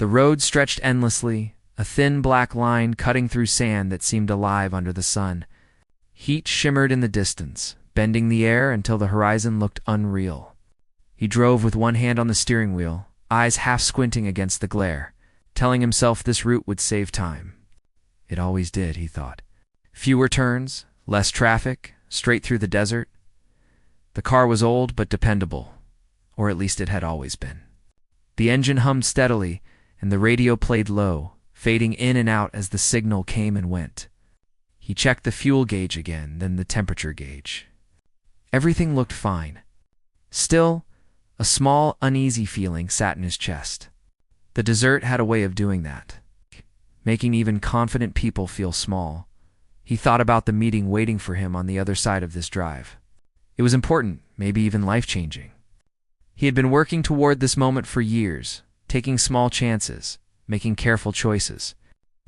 The road stretched endlessly, a thin black line cutting through sand that seemed alive under the sun. Heat shimmered in the distance, bending the air until the horizon looked unreal. He drove with one hand on the steering wheel, eyes half squinting against the glare, telling himself this route would save time. It always did, he thought. Fewer turns, less traffic, straight through the desert. The car was old but dependable, or at least it had always been. The engine hummed steadily, and the radio played low, fading in and out as the signal came and went. He checked the fuel gauge again, then the temperature gauge. Everything looked fine. Still, a small, uneasy feeling sat in his chest. The desert had a way of doing that, making even confident people feel small. He thought about the meeting waiting for him on the other side of this drive. It was important, maybe even life-changing. He had been working toward this moment for years, taking small chances, making careful choices.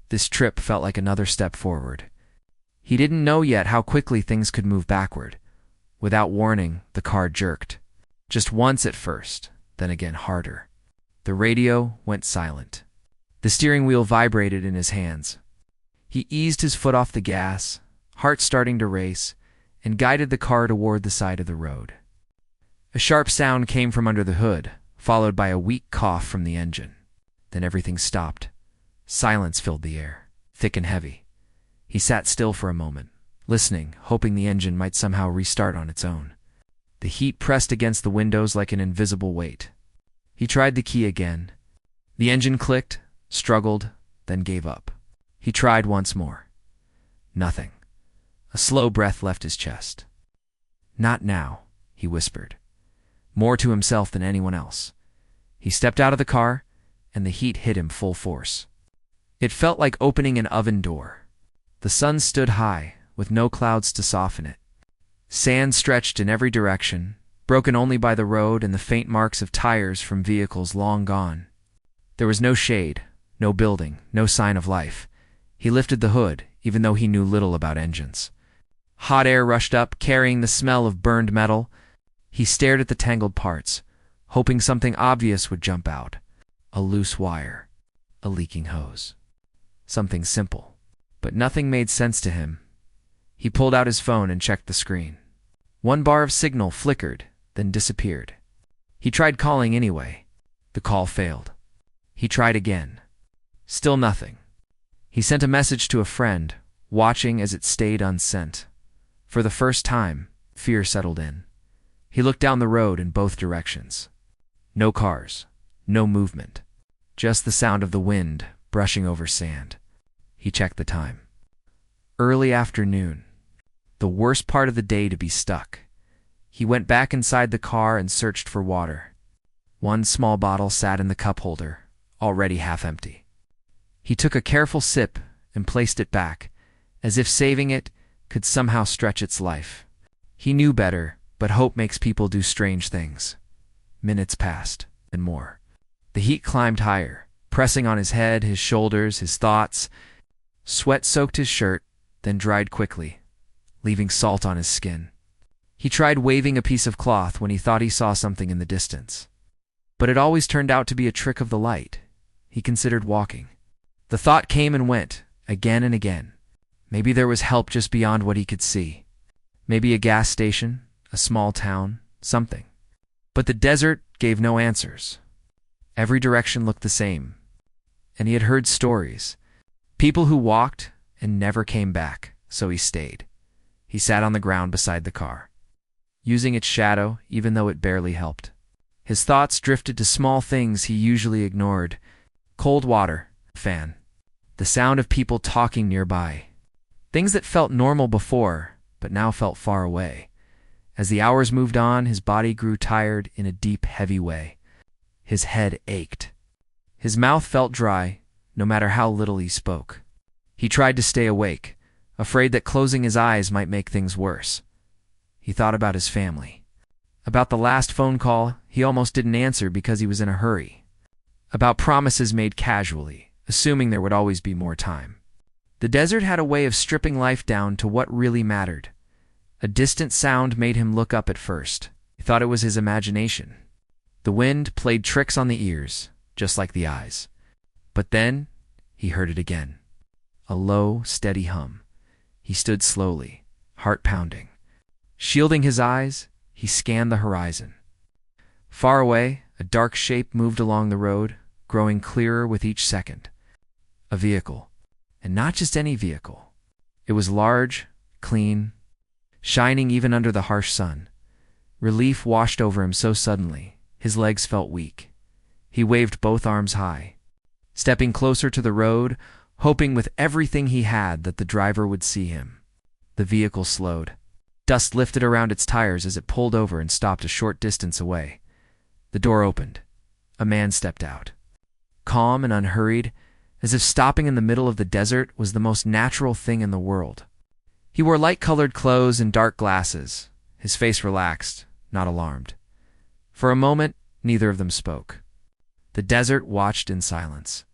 This trip felt like another step forward. He didn't know yet how quickly things could move backward. Without warning, the car jerked. Just once at first, then again harder. The radio went silent. The steering wheel vibrated in his hands. He eased his foot off the gas, heart starting to race, and guided the car toward the side of the road. A sharp sound came from under the hood, followed by a weak cough from the engine. Then everything stopped. Silence filled the air, thick and heavy. He sat still for a moment, listening, hoping the engine might somehow restart on its own. The heat pressed against the windows like an invisible weight. He tried the key again. The engine clicked, struggled, then gave up. He tried once more. Nothing. A slow breath left his chest. "Not now," he whispered, more to himself than anyone else. He stepped out of the car, and the heat hit him full force. It felt like opening an oven door. The sun stood high, with no clouds to soften it. Sand stretched in every direction, broken only by the road and the faint marks of tires from vehicles long gone. There was no shade, no building, no sign of life. He lifted the hood, even though he knew little about engines. Hot air rushed up, carrying the smell of burned metal. He stared at the tangled parts, hoping something obvious would jump out. A loose wire, a leaking hose. Something simple. But nothing made sense to him. He pulled out his phone and checked the screen. One bar of signal flickered, then disappeared. He tried calling anyway. The call failed. He tried again. Still nothing. He sent a message to a friend, watching as it stayed unsent. For the first time, fear settled in. He looked down the road in both directions. No cars, no movement, just the sound of the wind brushing over sand. He checked the time. Early afternoon. The worst part of the day to be stuck. He went back inside the car and searched for water. One small bottle sat in the cup holder, already half empty. He took a careful sip and placed it back, as if saving it could somehow stretch its life. He knew better, but hope makes people do strange things. Minutes passed, and more. The heat climbed higher, pressing on his head, his shoulders, his thoughts. Sweat soaked his shirt, then dried quickly, leaving salt on his skin. He tried waving a piece of cloth when he thought he saw something in the distance. But it always turned out to be a trick of the light. He considered walking. The thought came and went, again and again. Maybe there was help just beyond what he could see. Maybe a gas station, a small town, something. But the desert gave no answers. Every direction looked the same. And he had heard stories. People who walked and never came back, so he stayed. He sat on the ground beside the car, using its shadow even though it barely helped. His thoughts drifted to small things he usually ignored. Cold water, fan, the sound of people talking nearby. Things that felt normal before, but now felt far away. As the hours moved on, his body grew tired in a deep, heavy way. His head ached. His mouth felt dry, no matter how little he spoke. He tried to stay awake, afraid that closing his eyes might make things worse. He thought about his family. About the last phone call he almost didn't answer because he was in a hurry. About promises made casually, assuming there would always be more time. The desert had a way of stripping life down to what really mattered. A distant sound made him look up at first. He thought it was his imagination. The wind played tricks on the ears, just like the eyes. But then he heard it again. A low, steady hum. He stood slowly, heart pounding. Shielding his eyes, he scanned the horizon. Far away, a dark shape moved along the road, growing clearer with each second. A vehicle. And not just any vehicle. It was large, clean, shining even under the harsh sun. Relief washed over him so suddenly, his legs felt weak. He waved both arms high, stepping closer to the road, hoping with everything he had that the driver would see him. The vehicle slowed. Dust lifted around its tires as it pulled over and stopped a short distance away. The door opened. A man stepped out. Calm and unhurried, as if stopping in the middle of the desert was the most natural thing in the world. He wore light-colored clothes and dark glasses, his face relaxed, not alarmed. For a moment, neither of them spoke. The desert watched in silence.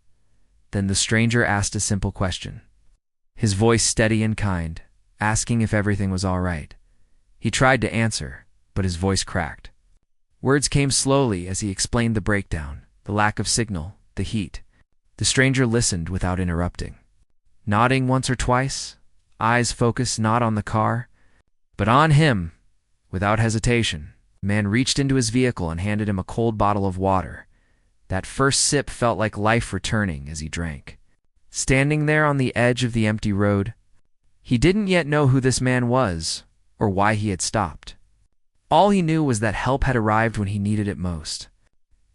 Then the stranger asked a simple question, his voice steady and kind, asking if everything was all right. He tried to answer, but his voice cracked. Words came slowly as he explained the breakdown, the lack of signal, the heat. The stranger listened without interrupting, nodding once or twice, eyes focused not on the car, but on him. Without hesitation, the man reached into his vehicle and handed him a cold bottle of water. That first sip felt like life returning as he drank. Standing there on the edge of the empty road, he didn't yet know who this man was or why he had stopped. All he knew was that help had arrived when he needed it most.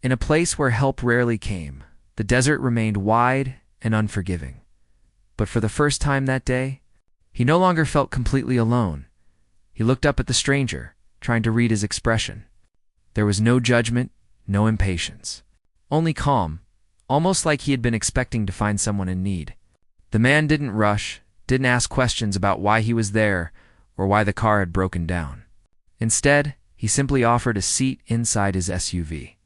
In a place where help rarely came, the desert remained wide and unforgiving. But for the first time that day, he no longer felt completely alone. He looked up at the stranger, trying to read his expression. There was no judgment, no impatience. Only calm, almost like he had been expecting to find someone in need. The man didn't rush, didn't ask questions about why he was there or why the car had broken down. Instead, he simply offered a seat inside his SUV.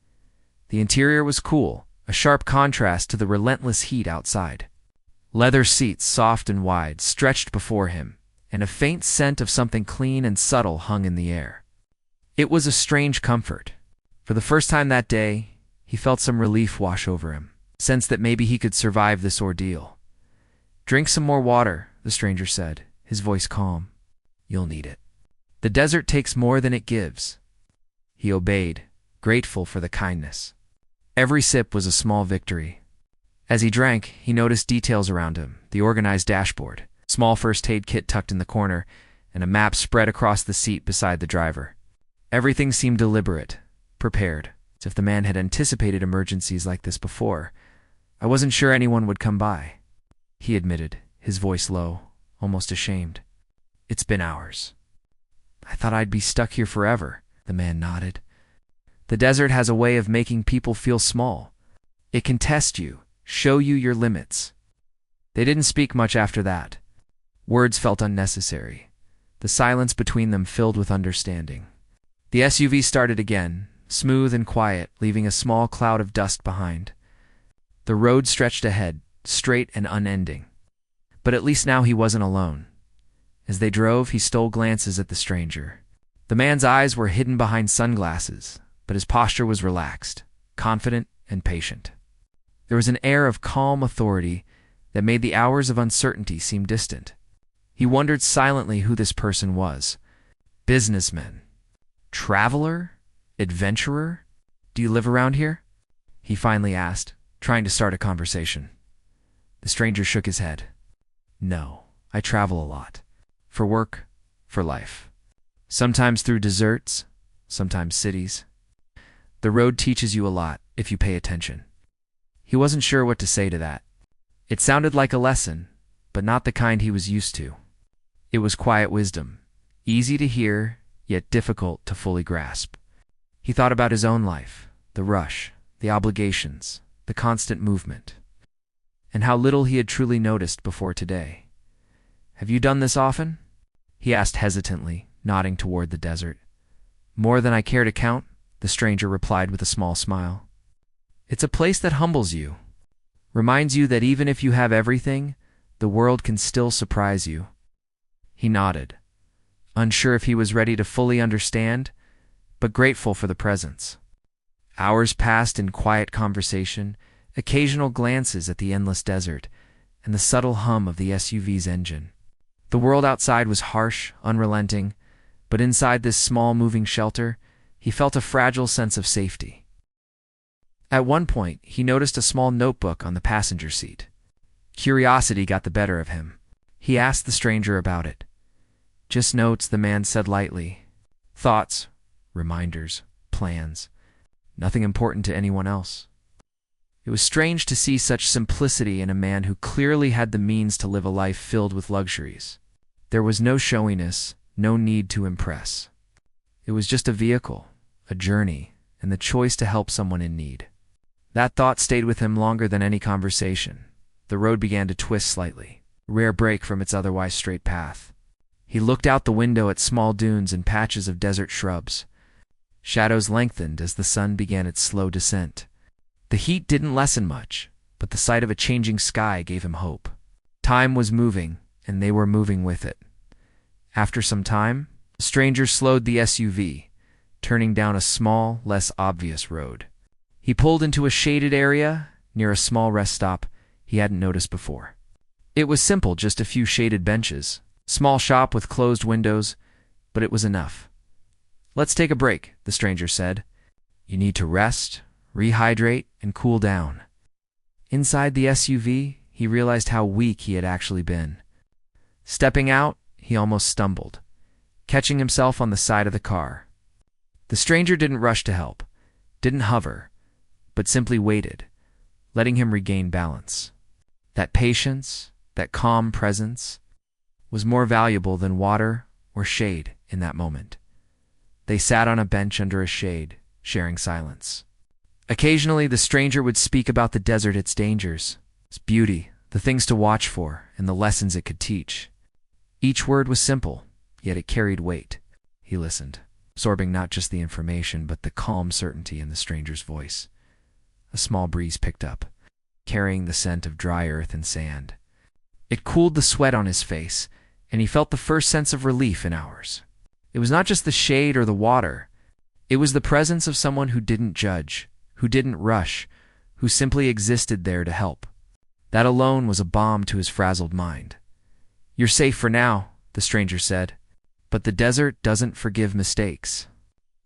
The interior was cool, a sharp contrast to the relentless heat outside. Leather seats, soft and wide, stretched before him, and a faint scent of something clean and subtle hung in the air. It was a strange comfort. For the first time that day, he felt some relief wash over him, a sense that maybe he could survive this ordeal. "Drink some more water," the stranger said, his voice calm. "You'll need it. The desert takes more than it gives." He obeyed, grateful for the kindness. Every sip was a small victory. As he drank, he noticed details around him, the organized dashboard, small first aid kit tucked in the corner, and a map spread across the seat beside the driver. Everything seemed deliberate, prepared, as if the man had anticipated emergencies like this before. "I wasn't sure anyone would come by," he admitted, his voice low, almost ashamed. "It's been hours." "I thought I'd be stuck here forever," the man nodded. "The desert has a way of making people feel small. It can test you, show you your limits." They didn't speak much after that. Words felt unnecessary. The silence between them filled with understanding. The SUV started again, smooth and quiet, leaving a small cloud of dust behind. The road stretched ahead, straight and unending. But at least now he wasn't alone. As they drove, he stole glances at the stranger. The man's eyes were hidden behind sunglasses, but his posture was relaxed, confident and patient. There was an air of calm authority that made the hours of uncertainty seem distant. He wondered silently who this person was. Businessman? Traveler? Adventurer? "Do you live around here?" he finally asked, trying to start a conversation. The stranger shook his head. "No, I travel a lot. For work, for life. Sometimes through deserts, sometimes cities. The road teaches you a lot if you pay attention." He wasn't sure what to say to that. It sounded like a lesson, but not the kind he was used to. It was quiet wisdom, easy to hear, yet difficult to fully grasp. He thought about his own life, the rush, the obligations, the constant movement, and how little he had truly noticed before today. "Have you done this often?" he asked hesitantly, nodding toward the desert. "More than I care to count," the stranger replied with a small smile. "It's a place that humbles you, reminds you that even if you have everything, the world can still surprise you." He nodded, unsure if he was ready to fully understand, but grateful for the presence. Hours passed in quiet conversation, occasional glances at the endless desert, and the subtle hum of the SUV's engine. The world outside was harsh, unrelenting, but inside this small moving shelter, he felt a fragile sense of safety. At one point, he noticed a small notebook on the passenger seat. Curiosity got the better of him. He asked the stranger about it. "Just notes," the man said lightly. "Thoughts, reminders, plans. Nothing important to anyone else." It was strange to see such simplicity in a man who clearly had the means to live a life filled with luxuries. There was no showiness, no need to impress. It was just a vehicle, a journey, and the choice to help someone in need. That thought stayed with him longer than any conversation. The road began to twist slightly, a rare break from its otherwise straight path. He looked out the window at small dunes and patches of desert shrubs. Shadows lengthened as the sun began its slow descent. The heat didn't lessen much, but the sight of a changing sky gave him hope. Time was moving, and they were moving with it. After some time, the stranger slowed the SUV, turning down a small, less obvious road. He pulled into a shaded area near a small rest stop he hadn't noticed before. It was simple, just a few shaded benches, small shop with closed windows, but it was enough. "Let's take a break," the stranger said. "You need to rest, rehydrate, and cool down." Inside the SUV, he realized how weak he had actually been. Stepping out, he almost stumbled, catching himself on the side of the car. The stranger didn't rush to help, didn't hover, but simply waited, letting him regain balance. That patience, that calm presence, was more valuable than water or shade in that moment. They sat on a bench under a shade, sharing silence. Occasionally, the stranger would speak about the desert, its dangers, its beauty, the things to watch for, and the lessons it could teach. Each word was simple, yet it carried weight. He listened, absorbing not just the information, but the calm certainty in the stranger's voice. A small breeze picked up, carrying the scent of dry earth and sand. It cooled the sweat on his face, and he felt the first sense of relief in hours. It was not just the shade or the water. It was the presence of someone who didn't judge, who didn't rush, who simply existed there to help. That alone was a balm to his frazzled mind. "You're safe for now," the stranger said, "but the desert doesn't forgive mistakes.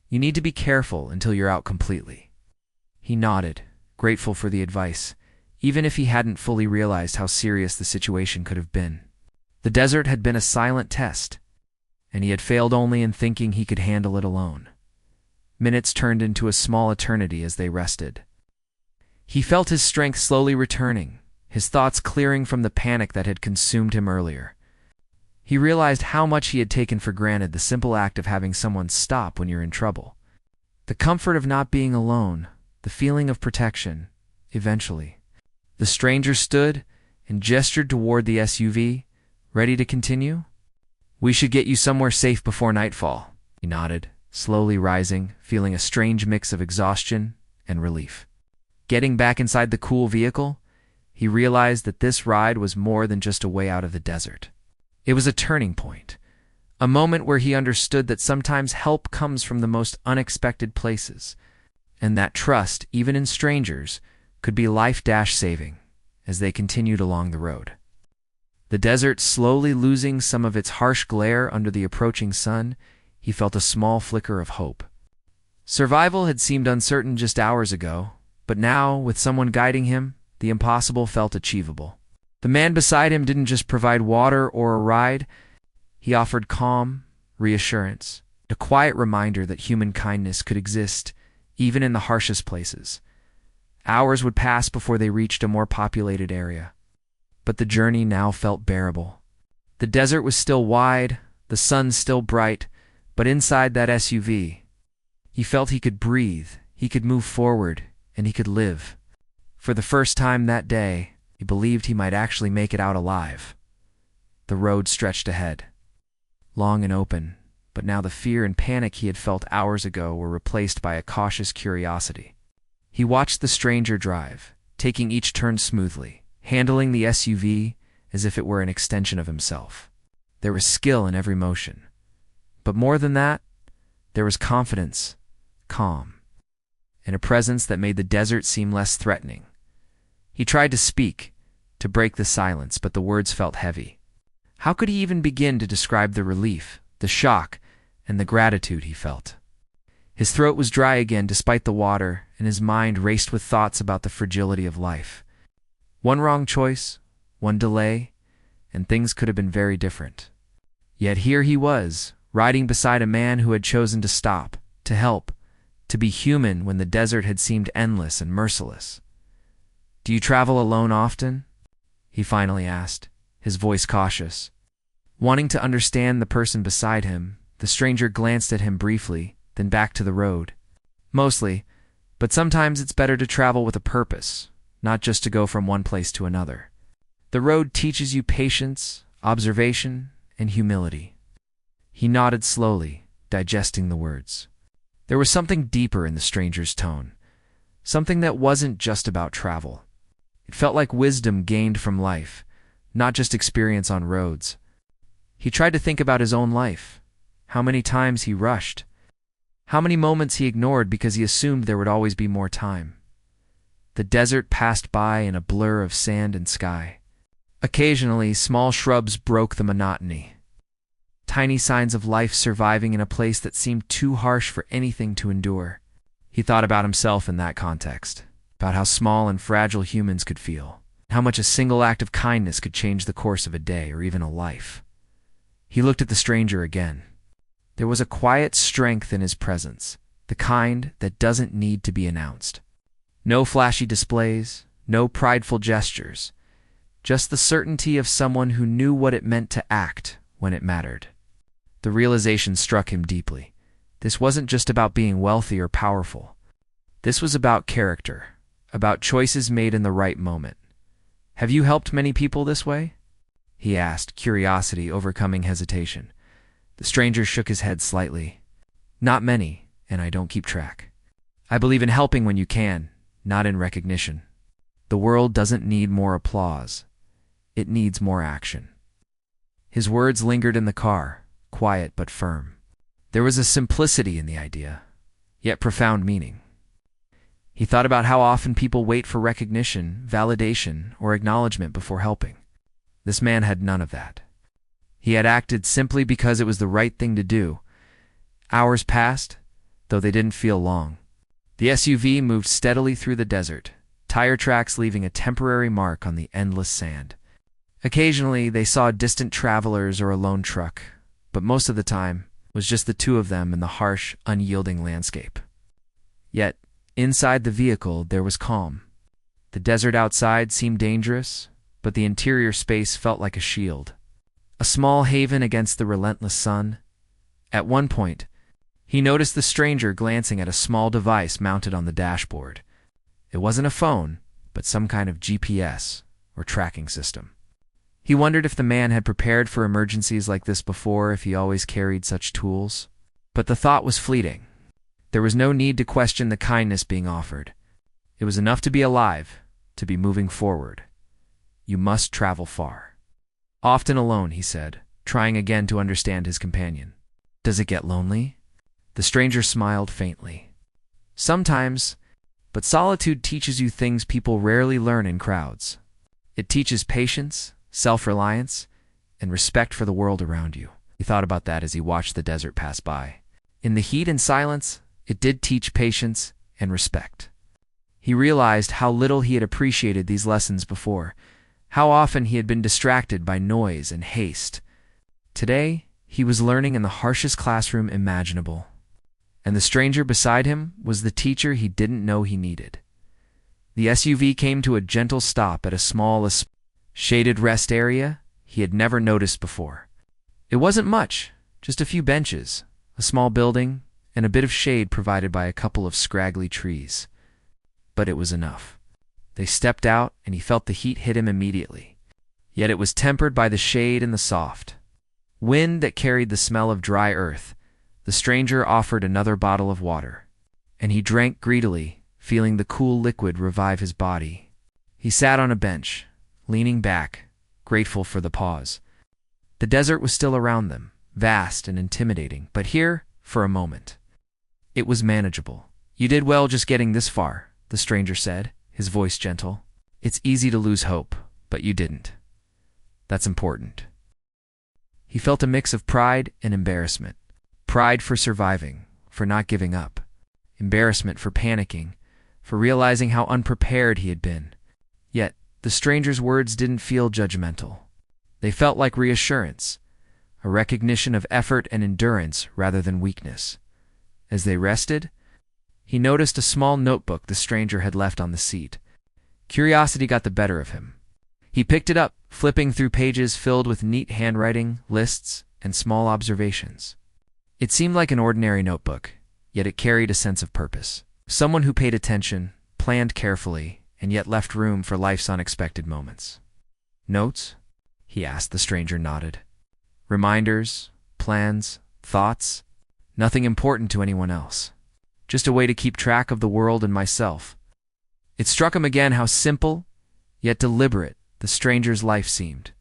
You need to be careful until you're out completely." He nodded, grateful for the advice, even if he hadn't fully realized how serious the situation could have been. The desert had been a silent test, and he had failed only in thinking he could handle it alone. Minutes turned into a small eternity as they rested. He felt his strength slowly returning, his thoughts clearing from the panic that had consumed him earlier. He realized how much he had taken for granted, the simple act of having someone stop when you're in trouble. The comfort of not being alone, the feeling of protection, eventually. The stranger stood and gestured toward the SUV, ready to continue. "We should get you somewhere safe before nightfall," he nodded, slowly rising, feeling a strange mix of exhaustion and relief. Getting back inside the cool vehicle, he realized that this ride was more than just a way out of the desert. It was a turning point, a moment where he understood that sometimes help comes from the most unexpected places, and that trust, even in strangers, could be life-saving as they continued along the road. The desert slowly losing some of its harsh glare under the approaching sun, he felt a small flicker of hope. Survival had seemed uncertain just hours ago, but now, with someone guiding him, the impossible felt achievable. The man beside him didn't just provide water or a ride. He offered calm, reassurance, a quiet reminder that human kindness could exist even in the harshest places. Hours would pass before they reached a more populated area, but the journey now felt bearable. The desert was still wide, the sun still bright, but inside that SUV, he felt he could breathe, he could move forward, and he could live. For the first time that day, he believed he might actually make it out alive. The road stretched ahead, long and open, but now the fear and panic he had felt hours ago were replaced by a cautious curiosity. He watched the stranger drive, taking each turn smoothly, handling the SUV as if it were an extension of himself. There was skill in every motion. But more than that, there was confidence, calm, and a presence that made the desert seem less threatening. He tried to speak, to break the silence, but the words felt heavy. How could he even begin to describe the relief, the shock, and the gratitude he felt? His throat was dry again despite the water, and his mind raced with thoughts about the fragility of life. One wrong choice, one delay, and things could have been very different. Yet here he was, riding beside a man who had chosen to stop, to help, to be human when the desert had seemed endless and merciless. "Do you travel alone often?" he finally asked, his voice cautious. Wanting to understand the person beside him, the stranger glanced at him briefly, then back to the road. "Mostly, but sometimes it's better to travel with a purpose, not just to go from one place to another. The road teaches you patience, observation, and humility." He nodded slowly, digesting the words. There was something deeper in the stranger's tone, something that wasn't just about travel. It felt like wisdom gained from life, not just experience on roads. He tried to think about his own life, how many times he rushed, how many moments he ignored because he assumed there would always be more time. The desert passed by in a blur of sand and sky. Occasionally, small shrubs broke the monotony, tiny signs of life surviving in a place that seemed too harsh for anything to endure. He thought about himself in that context, about how small and fragile humans could feel, how much a single act of kindness could change the course of a day or even a life. He looked at the stranger again. There was a quiet strength in his presence, the kind that doesn't need to be announced. No flashy displays, no prideful gestures, just the certainty of someone who knew what it meant to act when it mattered. The realization struck him deeply. This wasn't just about being wealthy or powerful. This was about character, about choices made in the right moment. "Have you helped many people this way?" he asked, curiosity overcoming hesitation. The stranger shook his head slightly. "Not many, and I don't keep track. I believe in helping when you can, not in recognition. The world doesn't need more applause. It needs more action." His words lingered in the car, quiet but firm. There was a simplicity in the idea, yet profound meaning. He thought about how often people wait for recognition, validation, or acknowledgement before helping. This man had none of that. He had acted simply because it was the right thing to do. Hours passed, though they didn't feel long. The SUV moved steadily through the desert, tire tracks leaving a temporary mark on the endless sand. Occasionally, they saw distant travelers or a lone truck, but most of the time was just the two of them in the harsh, unyielding landscape. Yet, inside the vehicle, there was calm. The desert outside seemed dangerous, but the interior space felt like a shield, a small haven against the relentless sun. At one point, he noticed the stranger glancing at a small device mounted on the dashboard. It wasn't a phone, but some kind of GPS or tracking system. He wondered if the man had prepared for emergencies like this before, if he always carried such tools. But the thought was fleeting. There was no need to question the kindness being offered. It was enough to be alive, to be moving forward. You must travel far. "Often alone," he said, trying again to understand his companion. "Does it get lonely?" The stranger smiled faintly. "Sometimes, but solitude teaches you things people rarely learn in crowds. It teaches patience, self-reliance, and respect for the world around you." He thought about that as he watched the desert pass by. In the heat and silence, it did teach patience and respect. He realized how little he had appreciated these lessons before, how often he had been distracted by noise and haste. Today, he was learning in the harshest classroom imaginable. And the stranger beside him was the teacher he didn't know he needed. The SUV came to a gentle stop at a small, shaded rest area he had never noticed before. It wasn't much, just a few benches, a small building, and a bit of shade provided by a couple of scraggly trees. But it was enough. They stepped out, and he felt the heat hit him immediately. Yet it was tempered by the shade and the soft wind that carried the smell of dry earth. The stranger offered another bottle of water, and he drank greedily, feeling the cool liquid revive his body. He sat on a bench, leaning back, grateful for the pause. The desert was still around them, vast and intimidating, but here, for a moment, it was manageable. "You did well just getting this far," the stranger said, his voice gentle. It's easy to lose hope, but you didn't. That's important. He felt a mix of pride and embarrassment. Pride for surviving, for not giving up. Embarrassment for panicking, for realizing how unprepared he had been. Yet, the stranger's words didn't feel judgmental. They felt like reassurance, a recognition of effort and endurance rather than weakness. As they rested, he noticed a small notebook the stranger had left on the seat. Curiosity got the better of him. He picked it up, flipping through pages filled with neat handwriting, lists, and small observations. It seemed like an ordinary notebook, yet it carried a sense of purpose. Someone who paid attention, planned carefully, and yet left room for life's unexpected moments. Notes? He asked. The stranger nodded. Reminders, plans, thoughts? Nothing important to anyone else. Just a way to keep track of the world and myself. It struck him again how simple, yet deliberate, the stranger's life seemed.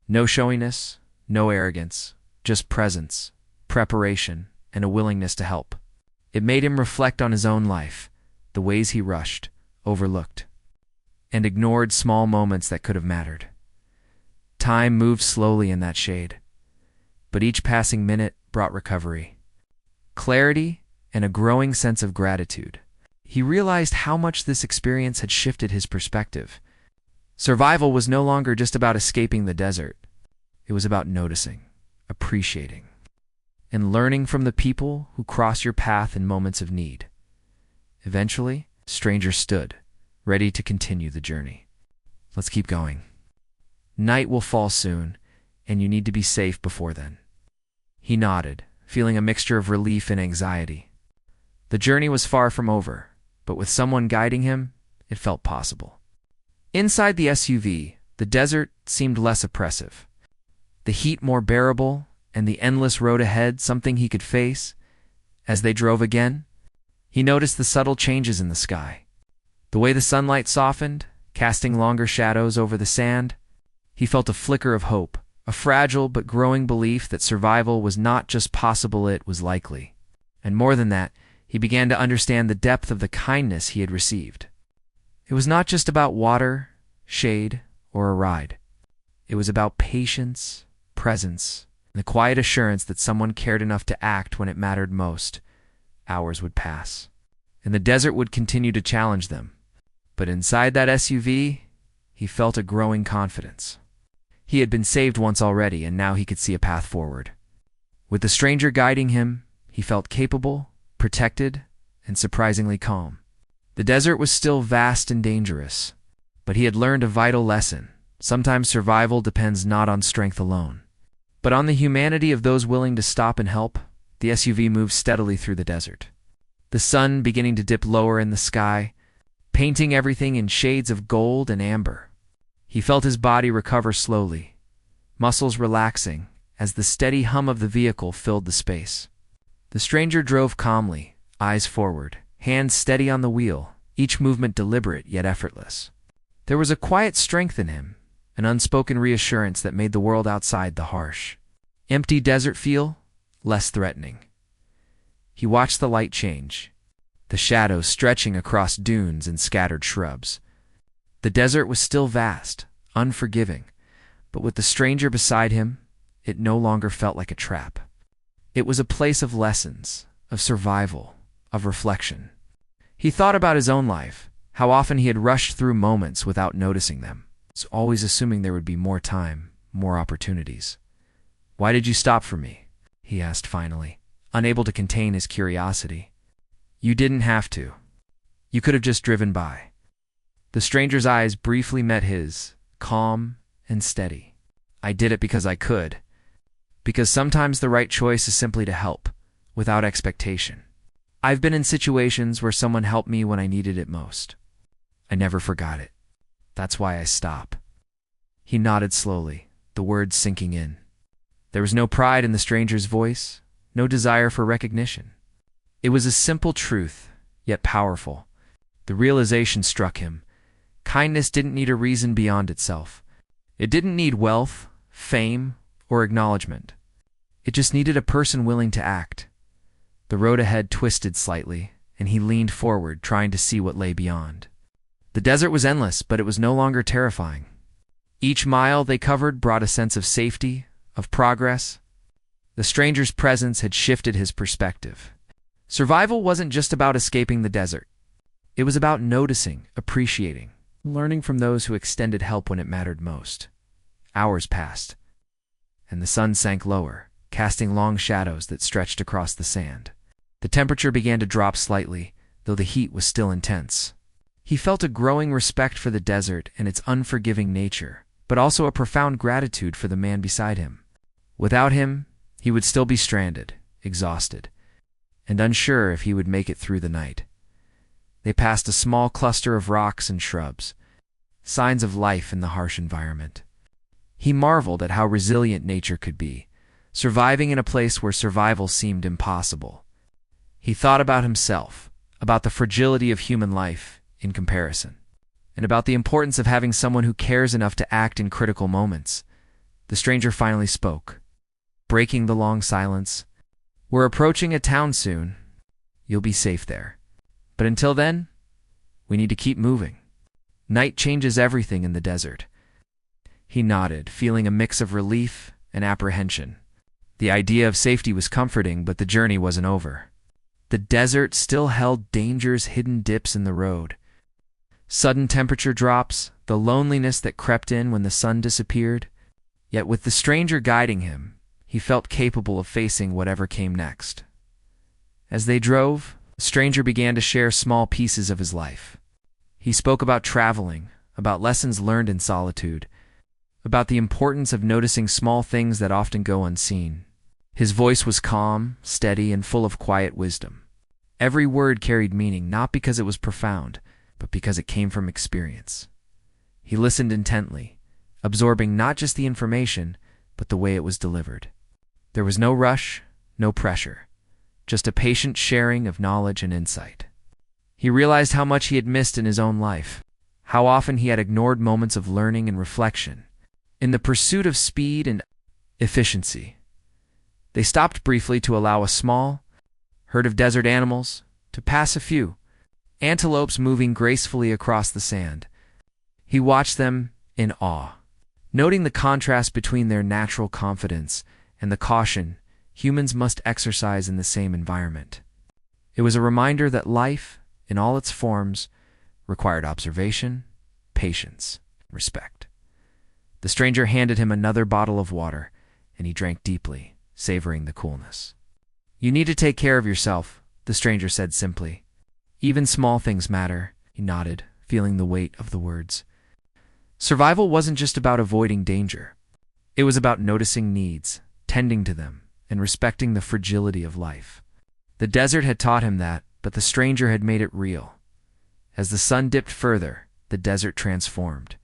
No showiness, no arrogance, just presence, preparation, and a willingness to help. It made him reflect on his own life, the ways he rushed, overlooked, and ignored small moments that could have mattered. Time moved slowly in that shade, but each passing minute brought recovery, clarity, and a growing sense of gratitude. He realized how much this experience had shifted his perspective. Survival was no longer just about escaping the desert. It was about noticing, appreciating, and learning from the people who cross your path in moments of need. Eventually, the stranger stood, ready to continue the journey. Let's keep going. Night will fall soon, and you need to be safe before then. He nodded, feeling a mixture of relief and anxiety. The journey was far from over, but with someone guiding him, it felt possible. Inside the SUV, the desert seemed less oppressive. The heat more bearable, and the endless road ahead something he could face. As they drove again, he noticed the subtle changes in the sky. The way the sunlight softened, casting longer shadows over the sand. He felt a flicker of hope, a fragile but growing belief that survival was not just possible, it was likely. And more than that, he began to understand the depth of the kindness he had received. It was not just about water, shade, or a ride. It was about patience, presence, and the quiet assurance that someone cared enough to act when it mattered most. Hours would pass, and the desert would continue to challenge them. But inside that SUV, he felt a growing confidence. He had been saved once already, and now he could see a path forward. With the stranger guiding him, he felt capable, protected, and surprisingly calm. The desert was still vast and dangerous, but he had learned a vital lesson. Sometimes survival depends not on strength alone, but on the humanity of those willing to stop and help. The SUV moved steadily through the desert. The sun beginning to dip lower in the sky, painting everything in shades of gold and amber. He felt his body recover slowly, muscles relaxing as the steady hum of the vehicle filled the space. The stranger drove calmly, eyes forward, hands steady on the wheel, each movement deliberate yet effortless. There was a quiet strength in him, an unspoken reassurance that made the world outside the harsh, empty desert feel less threatening. He watched the light change, the shadows stretching across dunes and scattered shrubs. The desert was still vast, unforgiving, but with the stranger beside him, it no longer felt like a trap. It was a place of lessons, of survival, of reflection. He thought about his own life, how often he had rushed through moments without noticing them, always assuming there would be more time, more opportunities. "Why did you stop for me?" he asked finally, unable to contain his curiosity. "You didn't have to. You could have just driven by." The stranger's eyes briefly met his, calm and steady. "I did it because I could. Because sometimes the right choice is simply to help, without expectation. I've been in situations where someone helped me when I needed it most. I never forgot it. That's why I stop." He nodded slowly, the words sinking in. There was no pride in the stranger's voice, no desire for recognition. It was a simple truth, yet powerful. The realization struck him. Kindness didn't need a reason beyond itself. It didn't need wealth, fame, or acknowledgement. It just needed a person willing to act. The road ahead twisted slightly, and he leaned forward, trying to see what lay beyond. The desert was endless, but it was no longer terrifying. Each mile they covered brought a sense of safety, of progress. The stranger's presence had shifted his perspective. Survival wasn't just about escaping the desert. It was about noticing, appreciating, learning from those who extended help when it mattered most. Hours passed, and the sun sank lower, casting long shadows that stretched across the sand. The temperature began to drop slightly, though the heat was still intense. He felt a growing respect for the desert and its unforgiving nature, but also a profound gratitude for the man beside him. Without him, he would still be stranded, exhausted, and unsure if he would make it through the night. They passed a small cluster of rocks and shrubs, signs of life in the harsh environment. He marveled at how resilient nature could be, surviving in a place where survival seemed impossible. He thought about himself, about the fragility of human life in comparison, and about the importance of having someone who cares enough to act in critical moments. The stranger finally spoke, breaking the long silence. "We're approaching a town soon. You'll be safe there. But until then, we need to keep moving. Night changes everything in the desert." He nodded, feeling a mix of relief and apprehension. The idea of safety was comforting, but the journey wasn't over. The desert still held dangers, hidden dips in the road. Sudden temperature drops, the loneliness that crept in when the sun disappeared. Yet with the stranger guiding him, he felt capable of facing whatever came next. As they drove, the stranger began to share small pieces of his life. He spoke about traveling, about lessons learned in solitude, about the importance of noticing small things that often go unseen. His voice was calm, steady, and full of quiet wisdom. Every word carried meaning, not because it was profound, but because it came from experience. He listened intently, absorbing not just the information, but the way it was delivered. There was no rush, no pressure, just a patient sharing of knowledge and insight. He realized how much he had missed in his own life, how often he had ignored moments of learning and reflection, in the pursuit of speed and efficiency. They stopped briefly to allow a small herd of desert animals to pass, a few antelopes moving gracefully across the sand. He watched them in awe, noting the contrast between their natural confidence and the caution humans must exercise in the same environment. It was a reminder that life, in all its forms, required observation, patience, and respect. The stranger handed him another bottle of water, and he drank deeply, savoring the coolness. "You need to take care of yourself," the stranger said simply. "Even small things matter," he nodded, feeling the weight of the words. Survival wasn't just about avoiding danger. It was about noticing needs, tending to them, and respecting the fragility of life. The desert had taught him that, but the stranger had made it real. As the sun dipped further, the desert transformed.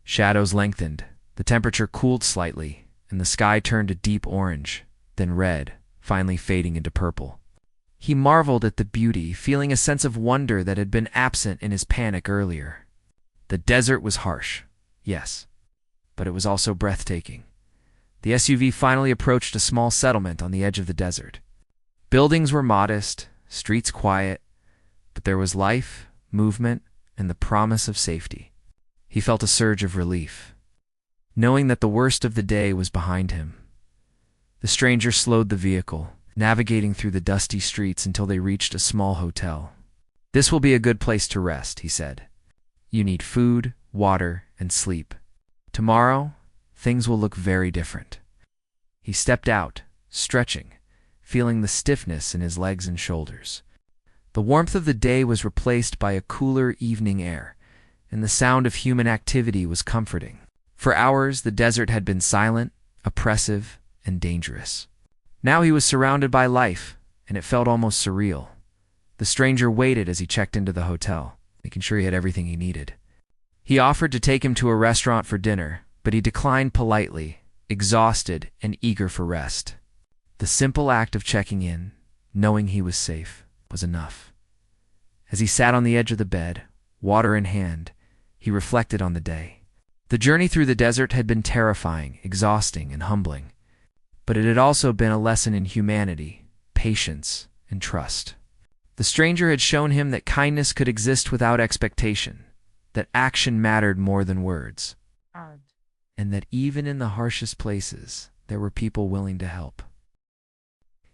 Shadows lengthened, the temperature cooled slightly, and the sky turned a deep orange, then red, finally fading into purple. He marveled at the beauty, feeling a sense of wonder that had been absent in his panic earlier. The desert was harsh, yes, but it was also breathtaking. The SUV finally approached a small settlement on the edge of the desert. Buildings were modest, streets quiet, but there was life, movement, and the promise of safety. He felt a surge of relief, knowing that the worst of the day was behind him. The stranger slowed the vehicle, navigating through the dusty streets until they reached a small hotel. "This will be a good place to rest," he said. "You need food, water, and sleep. Tomorrow, things will look very different." He stepped out, stretching, feeling the stiffness in his legs and shoulders. The warmth of the day was replaced by a cooler evening air, and the sound of human activity was comforting. For hours, the desert had been silent, oppressive, and dangerous. Now he was surrounded by life, and it felt almost surreal. The stranger waited as he checked into the hotel, making sure he had everything he needed. He offered to take him to a restaurant for dinner, but he declined politely, exhausted and eager for rest. The simple act of checking in, knowing he was safe, was enough. As he sat on the edge of the bed, water in hand, he reflected on the day. The journey through the desert had been terrifying, exhausting, and humbling, but it had also been a lesson in humanity, patience, and trust. The stranger had shown him that kindness could exist without expectation, that action mattered more than words, and that even in the harshest places, there were people willing to help.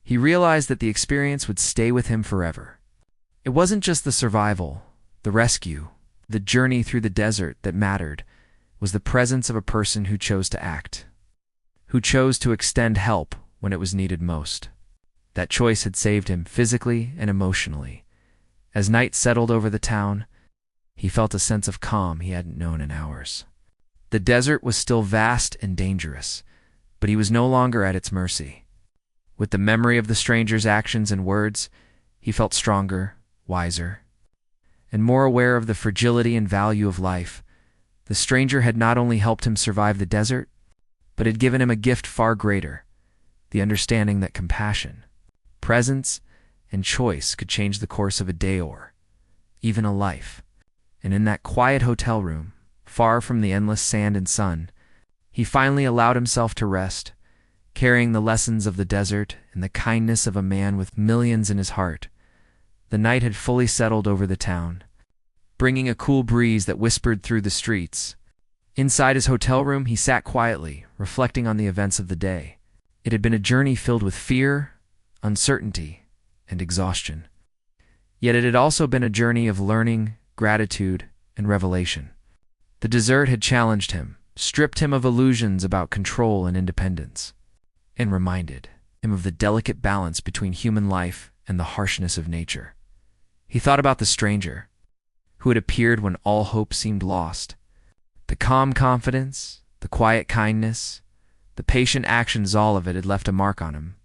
He realized that the experience would stay with him forever. It wasn't just the survival, the rescue, the journey through the desert that mattered. It was the presence of a person who chose to act, who chose to extend help when it was needed most. That choice had saved him physically and emotionally. As night settled over the town, he felt a sense of calm he hadn't known in hours. The desert was still vast and dangerous, but he was no longer at its mercy. With the memory of the stranger's actions and words, he felt stronger, wiser, and more aware of the fragility and value of life. The stranger had not only helped him survive the desert, but had given him a gift far greater, the understanding that compassion, presence, and choice could change the course of a day or even a life. And in that quiet hotel room, far from the endless sand and sun, he finally allowed himself to rest, carrying the lessons of the desert and the kindness of a man with millions in his heart. The night had fully settled over the town, bringing a cool breeze that whispered through the streets. Inside his hotel room, he sat quietly, reflecting on the events of the day. It had been a journey filled with fear, uncertainty, and exhaustion. Yet it had also been a journey of learning, gratitude, and revelation. The desert had challenged him, stripped him of illusions about control and independence, and reminded him of the delicate balance between human life and the harshness of nature. He thought about the stranger, who had appeared when all hope seemed lost. The calm confidence, the quiet kindness, the patient actions, all of it had left a mark on him.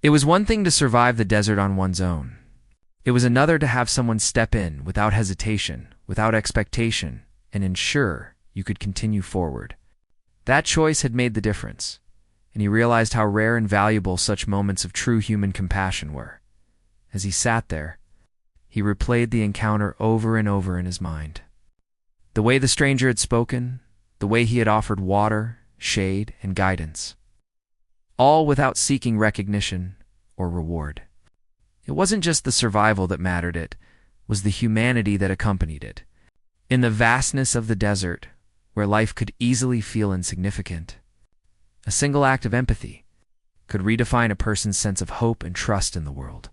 It was one thing to survive the desert on one's own. It was another to have someone step in without hesitation, without expectation, and ensure you could continue forward. That choice had made the difference, and he realized how rare and valuable such moments of true human compassion were. As he sat there, he replayed the encounter over and over in his mind. The way the stranger had spoken, the way he had offered water, shade, and guidance, all without seeking recognition or reward. It wasn't just the survival that mattered, it was the humanity that accompanied it. In the vastness of the desert, where life could easily feel insignificant, a single act of empathy could redefine a person's sense of hope and trust in the world.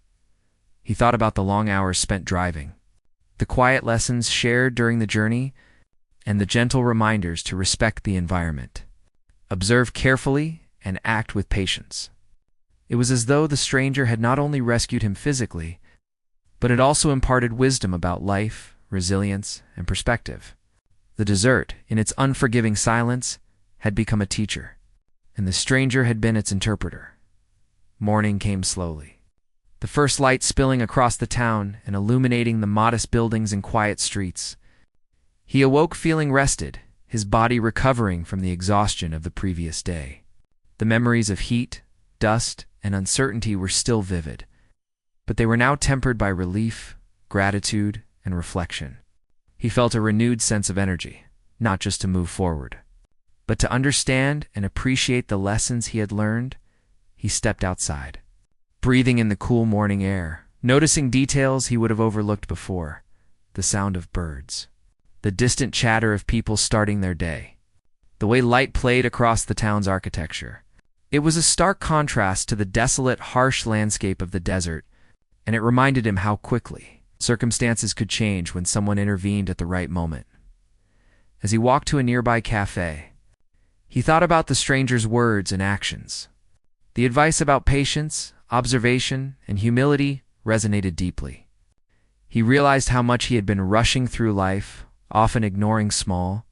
He thought about the long hours spent driving, the quiet lessons shared during the journey, and the gentle reminders to respect the environment, observe carefully, and act with patience. It was as though the stranger had not only rescued him physically, but had also imparted wisdom about life, resilience, and perspective. The desert, in its unforgiving silence, had become a teacher, and the stranger had been its interpreter. Morning came slowly, the first light spilling across the town and illuminating the modest buildings and quiet streets. He awoke feeling rested, his body recovering from the exhaustion of the previous day. The memories of heat, dust, and uncertainty were still vivid, but they were now tempered by relief, gratitude, and reflection. He felt a renewed sense of energy, not just to move forward, but to understand and appreciate the lessons he had learned. He stepped outside, breathing in the cool morning air, noticing details he would have overlooked before: the sound of birds, the distant chatter of people starting their day, the way light played across the town's architecture. It was a stark contrast to the desolate, harsh landscape of the desert, and it reminded him how quickly circumstances could change when someone intervened at the right moment. As he walked to a nearby cafe, he thought about the stranger's words and actions. The advice about patience, observation, and humility resonated deeply. He realized how much he had been rushing through life, often ignoring small,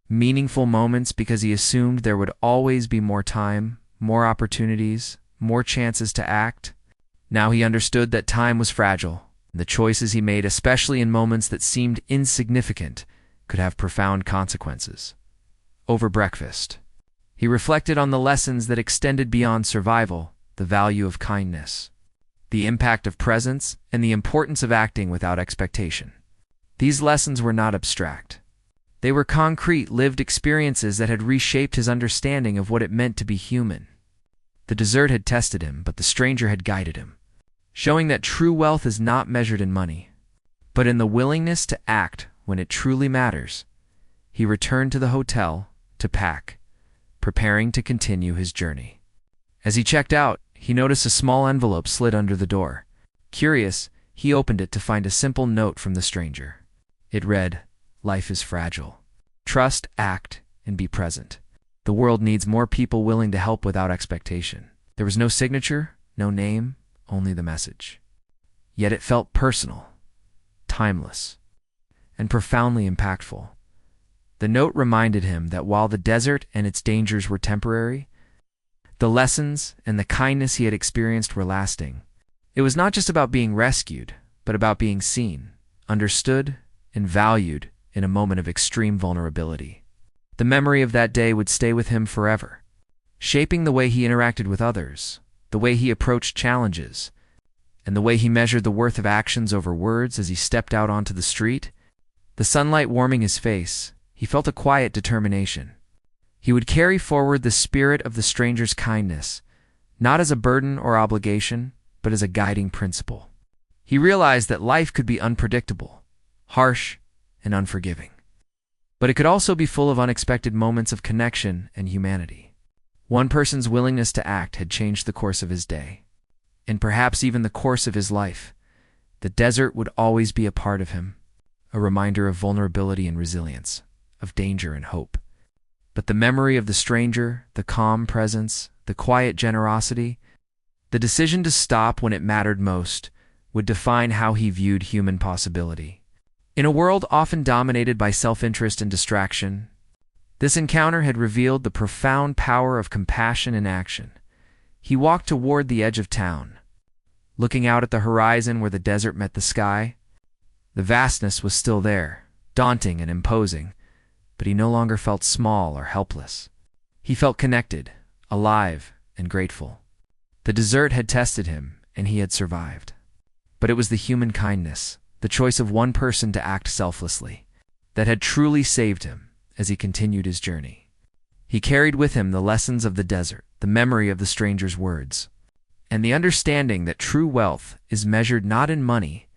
meaningful moments because he assumed there would always be more time, more opportunities, more chances to act. Now he understood that time was fragile. The choices he made, especially in moments that seemed insignificant, could have profound consequences. Over breakfast, he reflected on the lessons that extended beyond survival: the value of kindness, the impact of presence, and the importance of acting without expectation. These lessons were not abstract. They were concrete, lived experiences that had reshaped his understanding of what it meant to be human. The desert had tested him, but the stranger had guided him, showing that true wealth is not measured in money, but in the willingness to act when it truly matters, he returned to the hotel to pack, preparing to continue his journey. As he checked out, he noticed a small envelope slid under the door. Curious, he opened it to find a simple note from the stranger. It read, "Life is fragile. Trust, act, and be present. The world needs more people willing to help without expectation." There was no signature, no name, only the message. Yet it felt personal, timeless, and profoundly impactful. The note reminded him that while the desert and its dangers were temporary, the lessons and the kindness he had experienced were lasting. It was not just about being rescued, but about being seen, understood, and valued in a moment of extreme vulnerability. The memory of that day would stay with him forever, shaping the way he interacted with others, the way he approached challenges, and the way he measured the worth of actions over words as he stepped out onto the street. The sunlight warming his face, he felt a quiet determination. He would carry forward the spirit of the stranger's kindness, not as a burden or obligation, but as a guiding principle. He realized that life could be unpredictable, harsh, and unforgiving. But it could also be full of unexpected moments of connection and humanity. One person's willingness to act had changed the course of his day, and perhaps even the course of his life. The desert would always be a part of him, a reminder of vulnerability and resilience, of danger and hope. But the memory of the stranger, the calm presence, the quiet generosity, the decision to stop when it mattered most, would define how he viewed human possibility. In a world often dominated by self-interest and distraction, this encounter had revealed the profound power of compassion in action. He walked toward the edge of town, looking out at the horizon where the desert met the sky. The vastness was still there, daunting and imposing, but he no longer felt small or helpless. He felt connected, alive, and grateful. The desert had tested him, and he had survived. But it was the human kindness, the choice of one person to act selflessly, that had truly saved him as he continued his journey. He carried with him the lessons of the desert, the memory of the stranger's words, and the understanding that true wealth is measured not in money,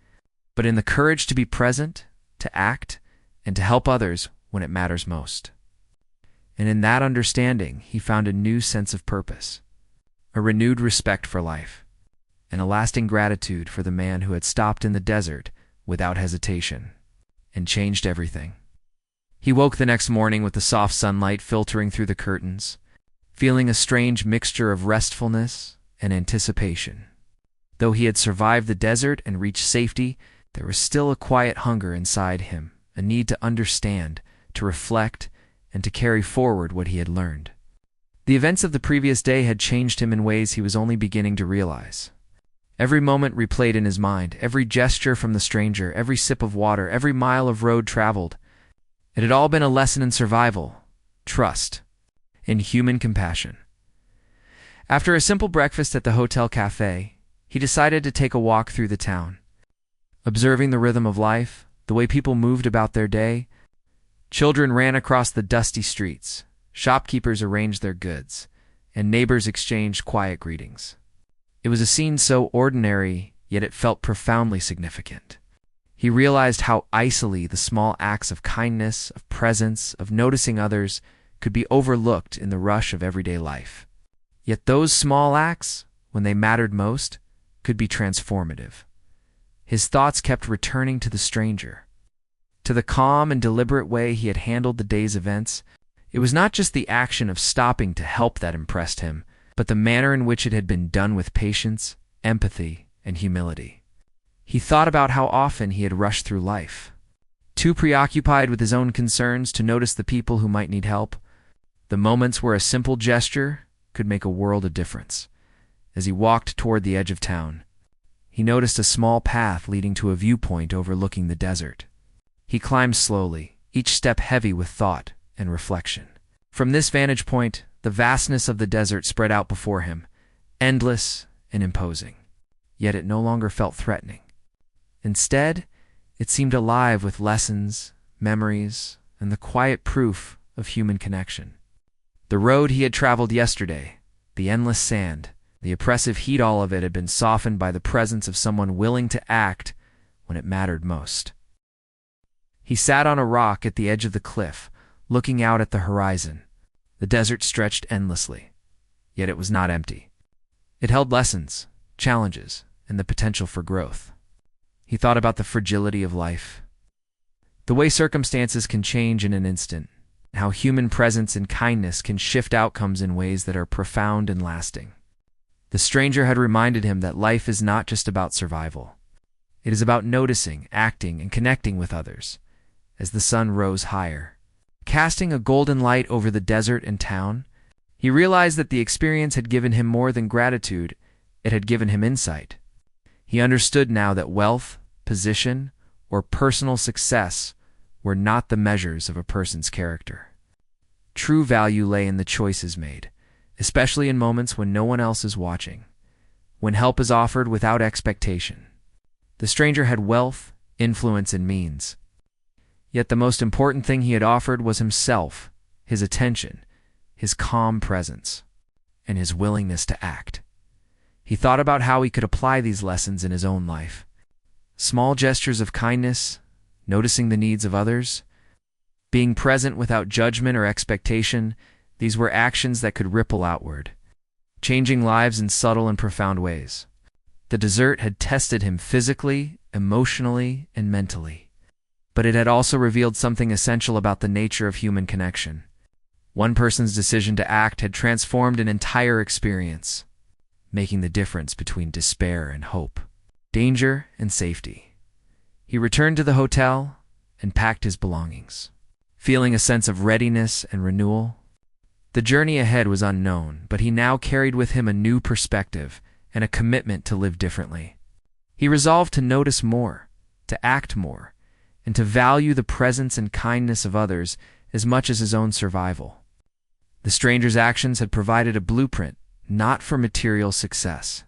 but in the courage to be present, to act, and to help others when it matters most. And in that understanding, he found a new sense of purpose, a renewed respect for life, and a lasting gratitude for the man who had stopped in the desert without hesitation and changed everything. He woke the next morning with the soft sunlight filtering through the curtains, feeling a strange mixture of restfulness and anticipation. Though he had survived the desert and reached safety, there was still a quiet hunger inside him, a need to understand, to reflect, and to carry forward what he had learned. The events of the previous day had changed him in ways he was only beginning to realize. Every moment replayed in his mind, every gesture from the stranger, every sip of water, every mile of road traveled. It had all been a lesson in survival, trust, and human compassion. After a simple breakfast at the hotel cafe, he decided to take a walk through the town. Observing the rhythm of life, the way people moved about their day, children ran across the dusty streets, shopkeepers arranged their goods, and neighbors exchanged quiet greetings. It was a scene so ordinary, yet it felt profoundly significant. He realized how easily the small acts of kindness, of presence, of noticing others could be overlooked in the rush of everyday life. Yet those small acts, when they mattered most, could be transformative. His thoughts kept returning to the stranger, to the calm and deliberate way he had handled the day's events. It was not just the action of stopping to help that impressed him, but the manner in which it had been done with patience, empathy, and humility. He thought about how often he had rushed through life, too preoccupied with his own concerns to notice the people who might need help, the moments where a simple gesture could make a world of difference. As he walked toward the edge of town, he noticed a small path leading to a viewpoint overlooking the desert. He climbed slowly, each step heavy with thought and reflection. From this vantage point, the vastness of the desert spread out before him, endless and imposing. Yet it no longer felt threatening. Instead, it seemed alive with lessons, memories, and the quiet proof of human connection. The road he had traveled yesterday, the endless sand, the oppressive heat, all of it had been softened by the presence of someone willing to act when it mattered most. He sat on a rock at the edge of the cliff, looking out at the horizon. The desert stretched endlessly, yet it was not empty. It held lessons, challenges, and the potential for growth. He thought about the fragility of life, the way circumstances can change in an instant, how human presence and kindness can shift outcomes in ways that are profound and lasting. The stranger had reminded him that life is not just about survival. It is about noticing, acting, and connecting with others. As the sun rose higher, casting a golden light over the desert and town, he realized that the experience had given him more than gratitude, it had given him insight. He understood now that wealth, position, or personal success were not the measures of a person's character. True value lay in the choices made, especially in moments when no one else is watching, when help is offered without expectation. The stranger had wealth, influence, and means. Yet the most important thing he had offered was himself, his attention, his calm presence, and his willingness to act. He thought about how he could apply these lessons in his own life. Small gestures of kindness, noticing the needs of others, being present without judgment or expectation, these were actions that could ripple outward, changing lives in subtle and profound ways. The desert had tested him physically, emotionally, and mentally. But it had also revealed something essential about the nature of human connection. One person's decision to act had transformed an entire experience, making the difference between despair and hope, danger and safety. He returned to the hotel and packed his belongings, feeling a sense of readiness and renewal. The journey ahead was unknown, but he now carried with him a new perspective and a commitment to live differently. He resolved to notice more, to act more, and to value the presence and kindness of others as much as his own survival. The stranger's actions had provided a blueprint, not for material success,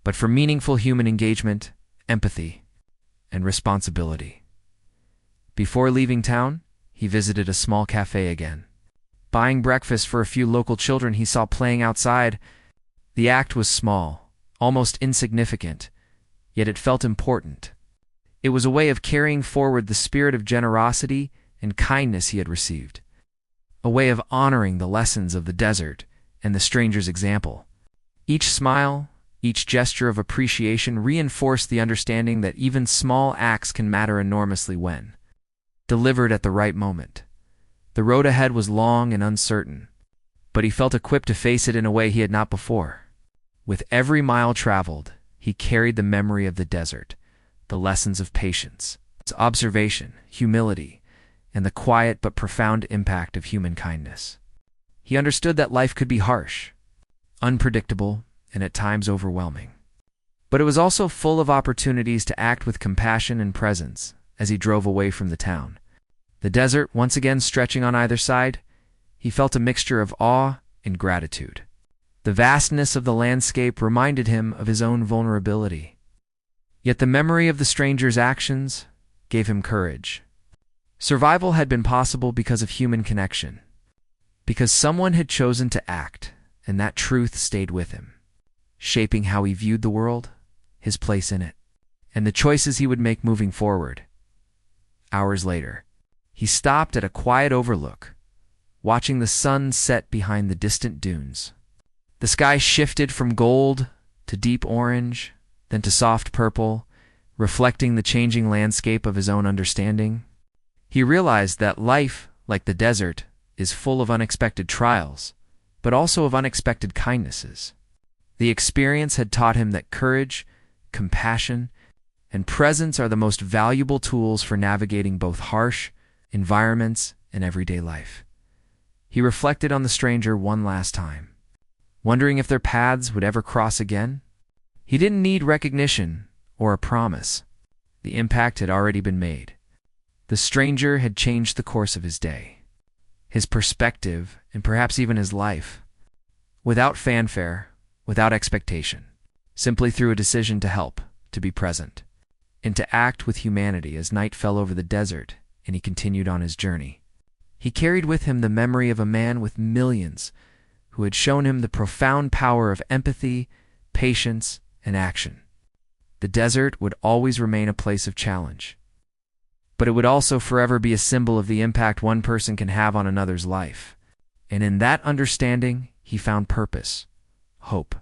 but for meaningful human engagement, empathy, and responsibility. Before leaving town, he visited a small cafe again. Buying breakfast for a few local children he saw playing outside, the act was small, almost insignificant, yet it felt important. It was a way of carrying forward the spirit of generosity and kindness he had received, a way of honoring the lessons of the desert and the stranger's example. Each smile, each gesture of appreciation reinforced the understanding that even small acts can matter enormously when delivered at the right moment. The road ahead was long and uncertain, but he felt equipped to face it in a way he had not before. With every mile traveled, he carried the memory of the desert, the lessons of patience, its observation, humility, and the quiet but profound impact of human kindness. He understood that life could be harsh, unpredictable, and at times overwhelming. But it was also full of opportunities to act with compassion and presence as he drove away from the town. The desert once again stretching on either side, he felt a mixture of awe and gratitude. The vastness of the landscape reminded him of his own vulnerability. Yet the memory of the stranger's actions gave him courage. Survival had been possible because of human connection, because someone had chosen to act, and that truth stayed with him, shaping how he viewed the world, his place in it, and the choices he would make moving forward. Hours later, he stopped at a quiet overlook, watching the sun set behind the distant dunes. The sky shifted from gold to deep orange, then to soft purple, reflecting the changing landscape of his own understanding. He realized that life, like the desert, is full of unexpected trials, but also of unexpected kindnesses. The experience had taught him that courage, compassion, and presence are the most valuable tools for navigating both harsh environments and everyday life. He reflected on the stranger one last time, wondering if their paths would ever cross again. He didn't need recognition or a promise. The impact had already been made. The stranger had changed the course of his day, his perspective, and perhaps even his life, without fanfare, without expectation, simply through a decision to help, to be present, and to act with humanity. As night fell over the desert and he continued on his journey, he carried with him the memory of a man with millions who had shown him the profound power of empathy, patience, and action. The desert would always remain a place of challenge, but it would also forever be a symbol of the impact one person can have on another's life. And in that understanding, he found purpose, hope,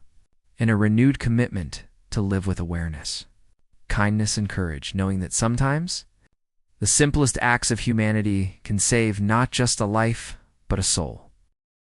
and a renewed commitment to live with awareness, kindness, and courage, knowing that sometimes the simplest acts of humanity can save not just a life, but a soul.